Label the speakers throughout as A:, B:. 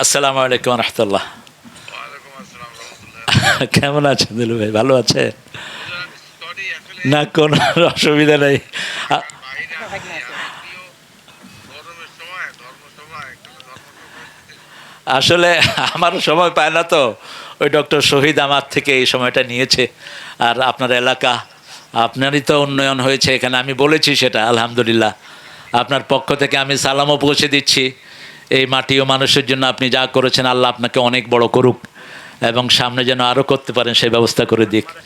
A: আসসালামু আলাইকুম রহমতুল্লাহ।
B: ওয়ালাইকুম আসসালাম রহমতুল্লাহ।
A: কেমন আছেন দিলু ভাই? ভালো আছে
B: হুজুর, আমি সরি আসলে
A: না? কোনো অসুবিধা নেই। আ-
B: বাইরে আসছি। আমি প্রিয় গরমের সময় ধর্মসভা এখানে ধর্মসভা হচ্ছে।
A: আসলে আমারও সময় পায় না তো, ওই ডক্টর শহীদ আমার থেকে এই সময়টা নিয়েছে। আর আপনার এলাকা, আপনারই তো উন্নয়ন হয়েছে এখানে, আমি বলেছি সেটা আলহামদুলিল্লাহ। আপনার পক্ষ থেকে আমি সালামও পৌঁছে দিচ্ছি। এই মাটি ও মানুষের জন্য আপনি যা করেছেন, আল্লাহ আপনাকে অনেক বড় করুক এবং সামনে যেন আরও করতে পারেন সেই ব্যবস্থা করে দিক।
B: সব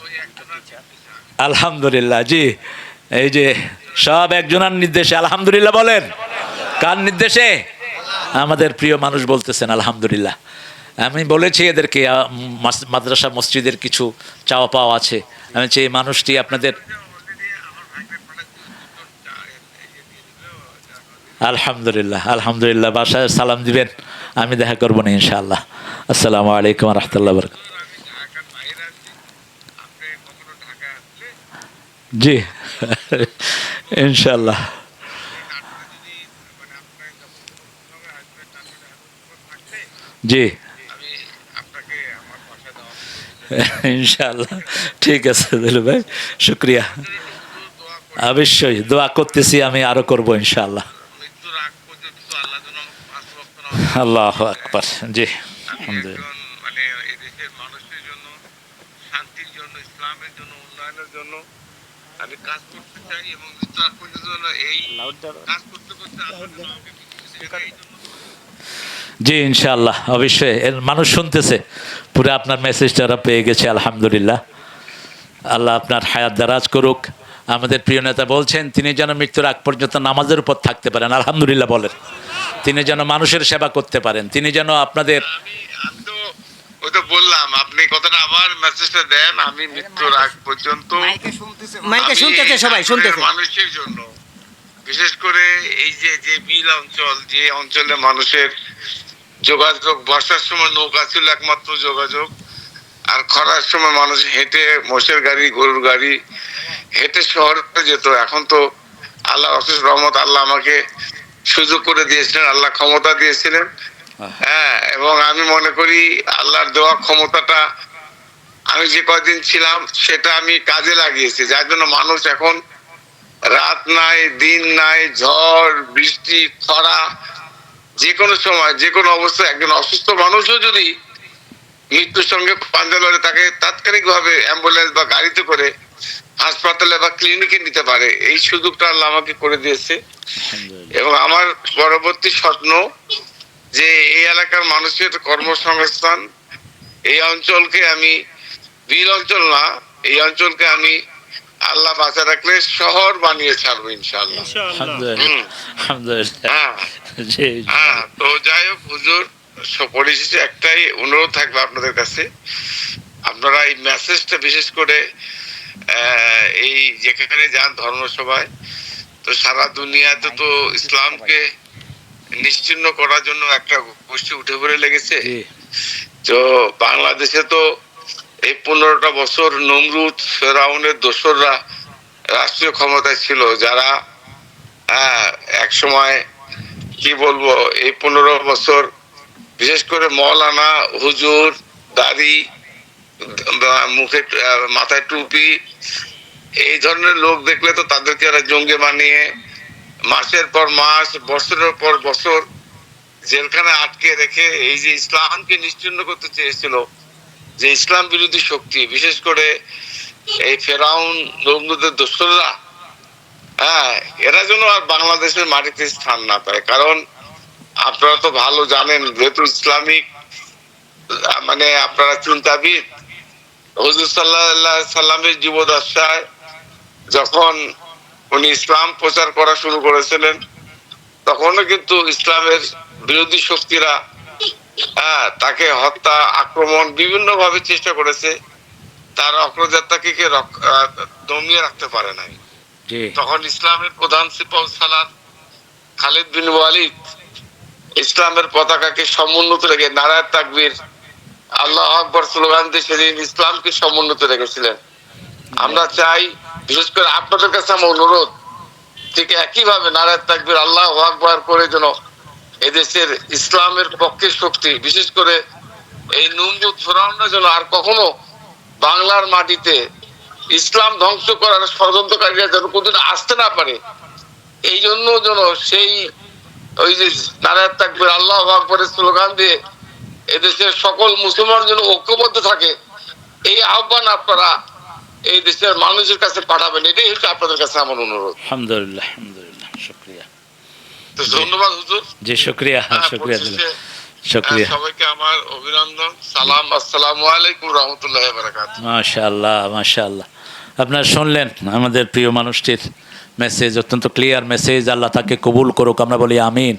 B: ওই একজনের নির্দেশে
A: আলহামদুলিল্লাহ, জি। এই যে সব একজনের নির্দেশে, আলহামদুলিল্লাহ বলেন। কার নির্দেশে? আমাদের প্রিয় মানুষ বলতেছেন আলহামদুলিল্লাহ। আমি বলেছি এদেরকে মাদ্রাসা মসজিদের কিছু চাওয়া পাওয়া আছে। আমি চাই এই মানুষটি আপনাদের
B: অলরেডি আমার ভাইকে পাঠাচ্ছি উত্তর দিয়ে দিল।
A: আলহামদুলিল্লাহ আলহামদুলিল্লাহ বাসায় সালাম দিবেন। আমি দেখা করবো না ইনশাআল্লাহ। আসসালামু আলাইকুম রহমতুল্লাহ বরকাত।
B: হুজুর, আমি ঢাকার বাইরে আছি। আপনি কখনো ঢাকায় আসলে
A: জি ইনশাআল্লাহ।
B: আপনি নাটোরে যদি মানে আপনার যখন ধর্মসভায় আসবেন নাটোরে হাজরতপুর থাকলে
A: জি
B: আমি আপনাকে আমার বাসায় দাওয়াত দিব।
A: ইনশাআল্লাহ। ঠিক আছে দিলু ভাই, শুক্রিয়া।
B: আমাদের জন্য হুজুর দোয়া করে
A: অবশ্যই দোয়া করতেছি, আমি আরো করব ইনশাআল্লাহ।
B: মৃত্যুর আগ পর্যন্ত আল্লাহ যেন আমাকে 5 ওয়াক্ত নামাজ
A: আল্লাহ
B: পড়তে
A: আকবার।
B: দেয়।
A: জি
B: আমি
A: আলহামদুলিল্লাহ।
B: একজন মানে এই দেশের মানুষের জন্য, শান্তির জন্য, ইসলামের জন্য, উন্নয়নের জন্য আমি কাজ করতে চাই এবং মৃত্যু আগ পর্যন্ত যেন এই কাজ করতে করতে আল্লাহ যেন আমাকে পৃথিবীতে রেখে এই জন্য
A: জি ইনশাআল্লাহ, অবশ্যই এর মানুষ শুনতেছে, পুরো আপনার মেসেজটা ওরা পেয়ে গেছে আলহামদুলিল্লাহ। আল্লাহ আপনার হায়াত দারাজ করুক। আমাদের প্রিয় নেতা বলছেন তিনি যেন মৃত্যুর আগ পর্যন্ত নামাজের উপর থাকতে পারেন, আলহামদুলিল্লাহ বলেন। তিনি যেন মানুষের সেবা করতে পারেন, তিনি যেন আপনাদের
B: আমি আমি তো ওই তো বললাম, আপনি কথাটা আবার মেসেজটা দেন। আমি মৃত্যুর আগ পর্যন্ত
C: মাইকে শুনতেছে,
B: আমি
C: সবাই
B: নাটোরের
C: শুনতেছে।
B: মানুষের জন্য, বিশেষ করে এই যে যে বিল অঞ্চল, যে অঞ্চলে মানুষের যোগাযোগ, বর্ষার সময় নৌকা ছিল একমাত্র যোগাযোগ, আর খরার সময় মানুষ হেঁটে, মোষের গাড়ি, গরুর গাড়ি হেঁটে শহরে যেত। এখন তো আল্লাহ অশেষ রহমত, আল্লাহ আমাকে সুযোগ করে দিয়েছিলেন, আল্লাহ ক্ষমতা দিয়েছিলেন। হ্যাঁ, এবং আমি মনে করি আল্লাহর দেওয়া ক্ষমতাটা আমি যে কয়দিন ছিলাম সেটা আমি কাজে লাগিয়েছি, যার জন্য মানুষ এখন রাত নাই, দিন নাই, ঝড় বৃষ্টি, খরা, যে কোনো সময় যে কোনো অবস্থায় একজন অসুস্থ মানুষও যদি মৃত্যুর সঙ্গে পাঞ্জা লড়ে, তাকে তাৎক্ষণিকভাবে অ্যাম্বুলেন্স বা গাড়িতে করে হাসপাতালে বা ক্লিনিকে নিতে পারে। এই সুযোগটা আল্লাহ আমাকে করে দিয়েছে। এবং আমার পরবর্তী স্বপ্ন যে এই এলাকার মানুষের কর্মসংস্থান, এই অঞ্চলকে আমি, বিল অঞ্চল না, এই অঞ্চলকে আমি আল্লাহ বাঁচা রাখলে শহর বানিয়ে ছাড়বো ইনশাআল্লাহ।
A: আলহামদুলিল্লাহ আলহামদুলিল্লাহ।
B: হ্যাঁ
A: জি
B: হ্যাঁ, তো যাই হোক হুজুর, পরিশেষে একটাই অনুরোধ থাকবে আপনাদের কাছে, আপনারা এই মেসেজটা বিশেষ করে এই যেখানে যান ধর্মসভায়, তো সারা দুনিয়াতে তো ইসলামকে নিশ্চিহ্ন করার জন্য একটা গোষ্ঠী উঠে পড়ে লেগেছে।
A: জি
B: তো বাংলাদেশে তো এই 15টা বছর নমরুদ ফেরাউনের দোসররা রাষ্ট্রীয় ক্ষমতায় ছিল, যারা এক সময় কি বলবো, এই 15 বছর বিশেষ করে মৌলানা, হুজুর, দাড়ি, মুখে মাথায় টুপি, এই ধরনের লোক দেখলে তো তাদেরকে এরা জঙ্গি বানিয়ে মাসের পর মাস, বছরের পর বছর জেলখানে আটকে রেখে এই যে ইসলামকে নিশ্চিহ্ন করতে চেয়েছিল, যে ইসলাম বিরোধী শক্তি, বিশেষ করে এই ফেরাউন নমরুদের দোসররা, হ্যাঁ, এরা যেন আর বাংলাদেশের মাটিতে স্থান না পায়। কারণ আপনারা তো ভালো জানেন, যেহেতু ইসলামিক মানে আপনারা চিন্তাবিদ, হুজুর সাল্লাল্লাহু আলাইহি সাল্লামের জীবদ্দশায় যখন উনি ইসলাম প্রচার করা শুরু করেছিলেন, তখনও কিন্তু ইসলামের বিরোধী শক্তিরা তাকে হত্যা, আক্রমণ বিভিন্ন ভাবে চেষ্টা করেছে। তার অগ্রযাত্রাকে দমিয়ে রাখতে পারে নাই।
A: জি
B: তখন ইসলামের প্রধান সিপাহ সালার খালিদ বিন ওয়ালিদ ইসলামের পতাকাকে সমুন্নত রেখে নারায়ে তাকবীর, আল্লাহু আকবার স্লোগান দিয়ে সেদিন ইসলামকে সমুন্নত রেখেছিলেন। আমরা চাই, বিশেষ করে আপনাদের কাছে আমার অনুরোধ, ঠিক একইভাবে নারায়ে তাকবীর, আল্লাহু আকবার করে যেন এদেশের ইসলামের পক্ষে শক্তি, বিশেষ করে এই নমরুদ ফেরাউনরা যেন আর কখনো বাংলার মাটিতে ইসলাম ধ্বংস করার ষড়যন্ত্রকারীরা যেন কোনদিন আসতে না পারে, এই জন্য যেন সেই ওই যে নারায়ণ তাকবীর আল্লাহু আকবারের স্লোগান দিয়ে এদেশের সকল মুসলমান যেন ঐক্যবদ্ধ থাকে, এই আহ্বান আপনারা এই দেশের মানুষের কাছে পাঠাবেন, এটাই হচ্ছে আপনাদের কাছে আমার অনুরোধ।
A: আলহামদুলিল্লাহ, আলহামদুলিল্লাহ, শুকরিয়া।
B: তো ধন্যবাদ হুজুর।
A: জি, শুকরিয়া, শুকরিয়া, শুকরিয়া।
B: সবাইকে আমার অভিনন্দন, সালাম, আসসালামু আলাইকুম রহমতুল্লাহ বারাকাতুহু।
A: মাশাআল্লাহ, মাশাআল্লাহ। আপনারা শুনলেন আমাদের প্রিয় মানুষটির মেসেজ, অত্যন্ত ক্লিয়ার মেসেজ। আল্লাহ তাকে কবুল করুক, আমরা বলি আমিন।